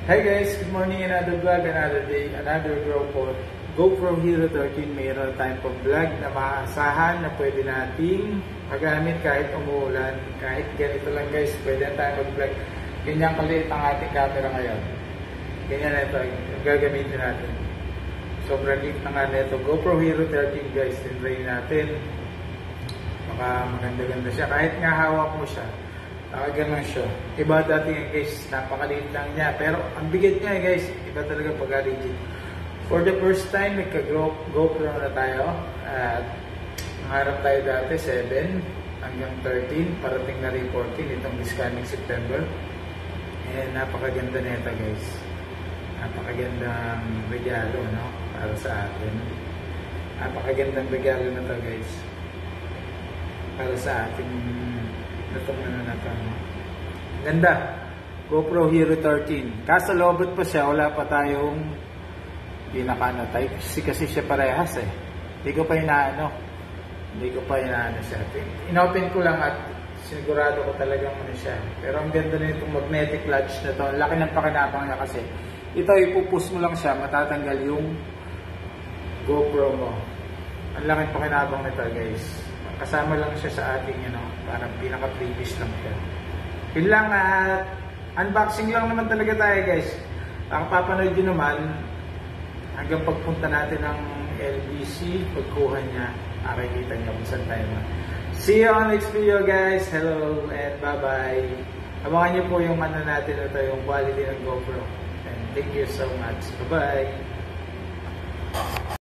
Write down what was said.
Hi guys, good morning, another vlog, another day, another GoPro Hero 13. Mayroon tayong pang-vlog na maasahan na pwede nating magamit kahit umuulan, kahit ganito lang guys, pwede na tayo mag-vlog. Ganyan kaliit ang ating camera ngayon. Ganyan na ito, gagamitin natin. Sobrang liit na nga na ito. GoPro Hero 13 guys, tinry natin. Baka maganda-ganda siya. Kahit nga hawak mo siya, nakaganon siya. Iba dati nga guys, napakaliit lang niya. Pero ang bigat niya guys, iba talaga pagka-rigid. For the first time, nagka-GoPro na tayo. At nangarap tayo dati 7 hanggang 13. Parating na rin 14 itong this coming September. And napakaganda na ito guys. Napakagandang regalo, no? Para sa atin. Napakagandang regalo na ito guys. Para sa ating itong na ito. Ganda. GoPro Hero 13. Kaso lobot pa siya, wala pa tayong pinaka-type. Kasi siya parehas eh. Hindi ko pa inaano siya. Inopen ko lang at sigurado ko talagang ano siya. Pero ang ganda na itong magnetic latch na to. Ang laki ng pakinabang niya kasi. Ito, ipupush mo lang siya, matatanggal yung GoPro mo. Ang laki ng pakinabang nito guys. Kasama lang siya sa ating parang pinaka-previous lang siya. Yun lang at unboxing lang naman talaga tayo guys. Ang papanood nyo naman hanggang pagpunta natin ng LBC, pagkuha niya, makikita niya kung saan tayo. See you on next video guys. Hello and bye-bye. Abangan niyo po yung natin ito, yung quality ng GoPro. And thank you so much. Bye-bye.